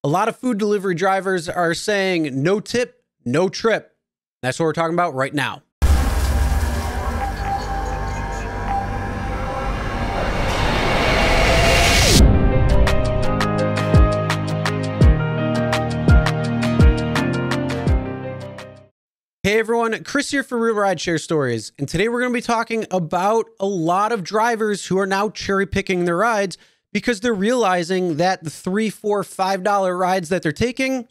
A lot of food delivery drivers are saying no tip, no trip. That's what we're talking about right now. Hey everyone, Chris here for Real Rideshare Stories, and today we're going to be talking about a lot of drivers who are now cherry picking their rides because they're realizing that the $3, $4, $5 rides that they're taking,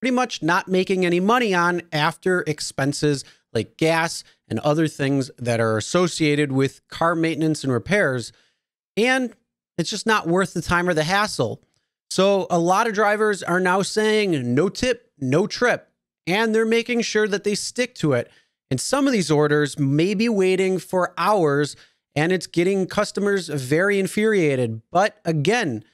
pretty much not making any money on after expenses like gas and other things that are associated with car maintenance and repairs, and it's just not worth the time or the hassle. So a lot of drivers are now saying no tip, no trip, and they're making sure that they stick to it. And some of these orders may be waiting for hours, and it's getting customers very infuriated. But again,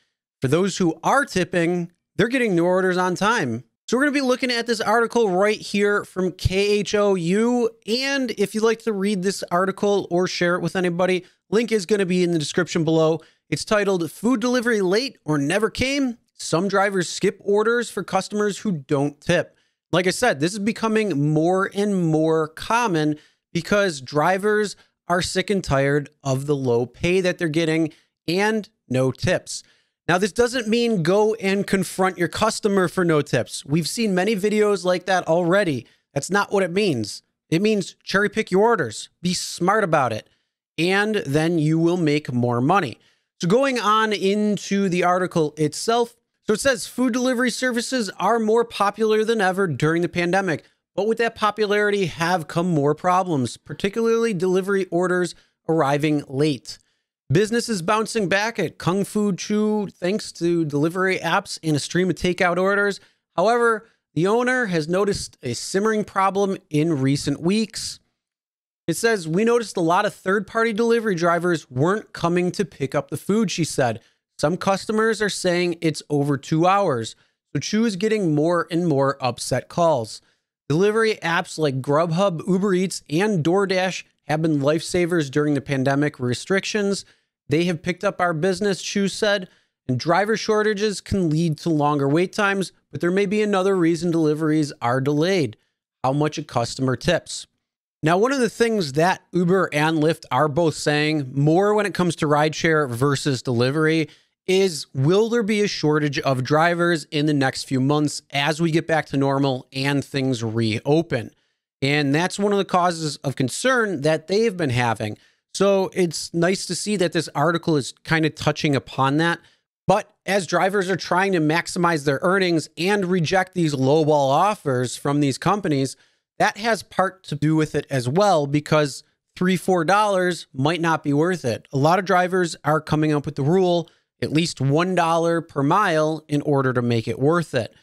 for those who are tipping, they're getting their orders on time. So we're going to be looking at this article right here from KHOU. And if you'd like to read this article or share it with anybody, link is going to be in the description below. It's titled "Food Delivery Late or Never Came. Some Drivers Skip Orders for Customers Who Don't Tip." Like I said, this is becoming more and more common because drivers are sick and tired of the low pay that they're getting and no tips. Now, this doesn't mean go and confront your customer for no tips. We've seen many videos like that already. That's not what it means. It means cherry pick your orders, be smart about it, and then you will make more money. So going on into the article itself, so it says food delivery services are more popular than ever during the pandemic, but with that popularity have come more problems, particularly delivery orders arriving late. Business is bouncing back at Kung Fu Chu thanks to delivery apps and a stream of takeout orders. However, the owner has noticed a simmering problem in recent weeks. It says, "We noticed a lot of third-party delivery drivers weren't coming to pick up the food," she said. "Some customers are saying it's over 2 hours, so Chu is getting more and more upset calls. Delivery apps like Grubhub, UberEATS, and Doordash have been lifesavers during the pandemic restrictions. They have picked up our business," Chu said, "and driver shortages can lead to longer wait times, but there may be another reason deliveries are delayed: how much a customer tips." Now, one of the things that Uber and Lyft are both saying more when it comes to rideshare versus delivery is, will there be a shortage of drivers in the next few months as we get back to normal and things reopen? And that's one of the causes of concern that they've been having. So it's nice to see that this article is kind of touching upon that. But as drivers are trying to maximize their earnings and reject these lowball offers from these companies, that has part to do with it as well, because $3, $4 might not be worth it. A lot of drivers are coming up with the rule, at least $1 per mile in order to make it worth it.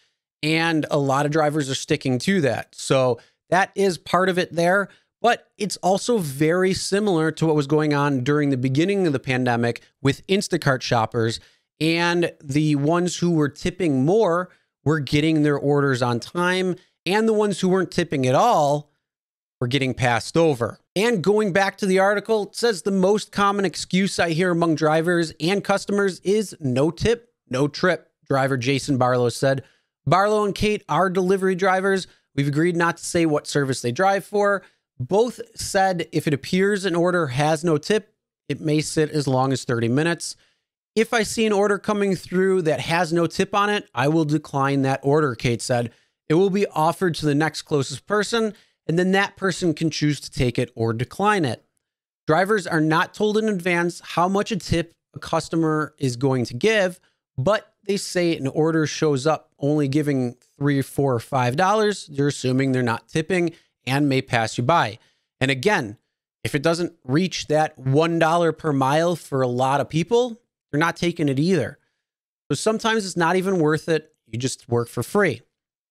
And a lot of drivers are sticking to that. So that is part of it there. But it's also very similar to what was going on during the beginning of the pandemic with Instacart shoppers. And the ones who were tipping more were getting their orders on time, and the ones who weren't tipping at all were getting passed over. And going back to the article, it says the most common excuse I hear among drivers and customers is no tip, no trip, driver Jason Barlow said. "Barlow and Kate are delivery drivers. We've agreed not to say what service they drive for. Both said if it appears an order has no tip, it may sit as long as 30 minutes. If I see an order coming through that has no tip on it, I will decline that order," Kate said. "It will be offered to the next closest person, and then that person can choose to take it or decline it. Drivers are not told in advance how much a tip a customer is going to give, but they say an order shows up only giving $3, $4, $5. They're assuming they're not tipping and may pass you by. And again, if it doesn't reach that $1 per mile for a lot of people, they're not taking it either. So sometimes it's not even worth it. You just work for free.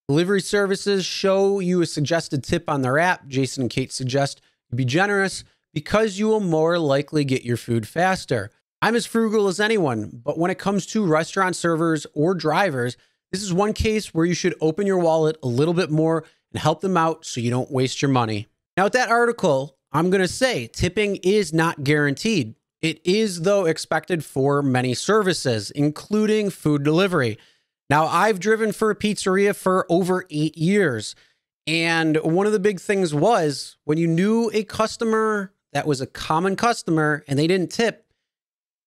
Delivery services show you a suggested tip on their app. Jason and Kate suggest you be generous because you will more likely get your food faster. I'm as frugal as anyone, but when it comes to restaurant servers or drivers, this is one case where you should open your wallet a little bit more and help them out so you don't waste your money. Now, with that article, I'm going to say tipping is not guaranteed. It is, though, expected for many services, including food delivery. Now, I've driven for a pizzeria for over 8 years. And one of the big things was when you knew a customer that was a common customer and they didn't tip,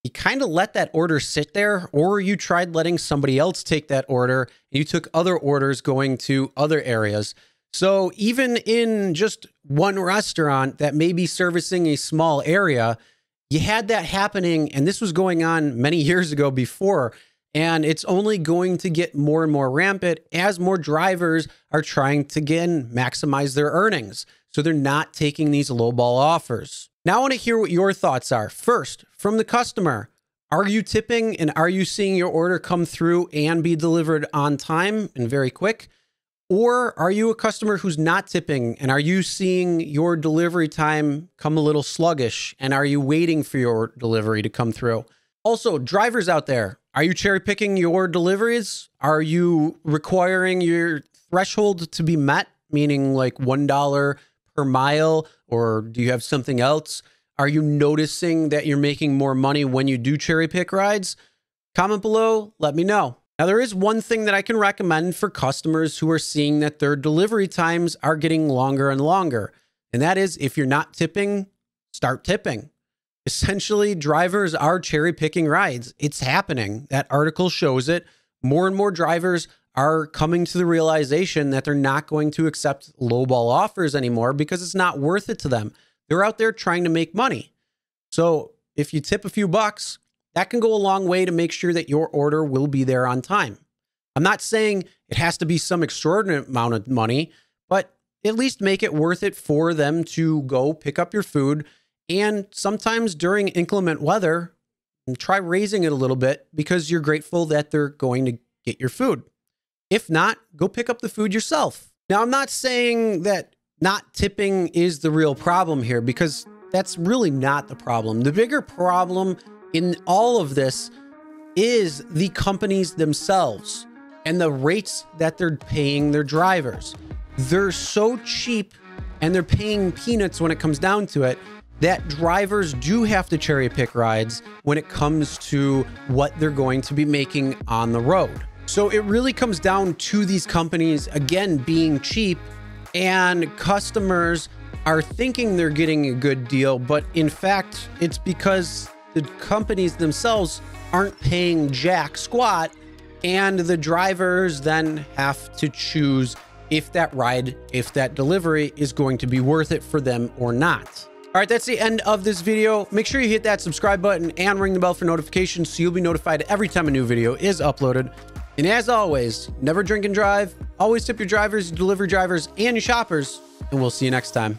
you kind of let that order sit there, or you tried letting somebody else take that order and you took other orders going to other areas. So even in just one restaurant that may be servicing a small area, you had that happening, and this was going on many years ago before, and it's only going to get more and more rampant as more drivers are trying to, again, maximize their earnings. So they're not taking these lowball offers. Now I want to hear what your thoughts are. First, from the customer, are you tipping and are you seeing your order come through and be delivered on time and very quick? Or are you a customer who's not tipping, and are you seeing your delivery time come a little sluggish, and are you waiting for your delivery to come through? Also, drivers out there, are you cherry picking your deliveries? Are you requiring your threshold to be met, meaning like $1 per mile, or do you have something else? Are you noticing that you're making more money when you do cherry pick rides? Comment below, let me know. Now, there is one thing that I can recommend for customers who are seeing that their delivery times are getting longer and longer. And that is, if you're not tipping, start tipping. Essentially, drivers are cherry picking rides. It's happening. That article shows it. More and more drivers are coming to the realization that they're not going to accept lowball offers anymore because it's not worth it to them. They're out there trying to make money. So if you tip a few bucks, that can go a long way to make sure that your order will be there on time. I'm not saying it has to be some extraordinary amount of money, but at least make it worth it for them to go pick up your food. And sometimes during inclement weather, try raising it a little bit because you're grateful that they're going to get your food. If not, go pick up the food yourself. Now, I'm not saying that not tipping is the real problem here, because that's really not the problem. The bigger problem in all of this is the companies themselves and the rates that they're paying their drivers. They're so cheap and they're paying peanuts when it comes down to it that drivers do have to cherry pick rides when it comes to what they're going to be making on the road. So it really comes down to these companies, again, being cheap, and customers are thinking they're getting a good deal, but in fact, it's because the companies themselves aren't paying jack squat, and the drivers then have to choose if that ride, if that delivery is going to be worth it for them or not. All right, that's the end of this video. Make sure you hit that subscribe button and ring the bell for notifications so you'll be notified every time a new video is uploaded. And as always, never drink and drive. Always tip your drivers, your delivery drivers, and your shoppers. And we'll see you next time.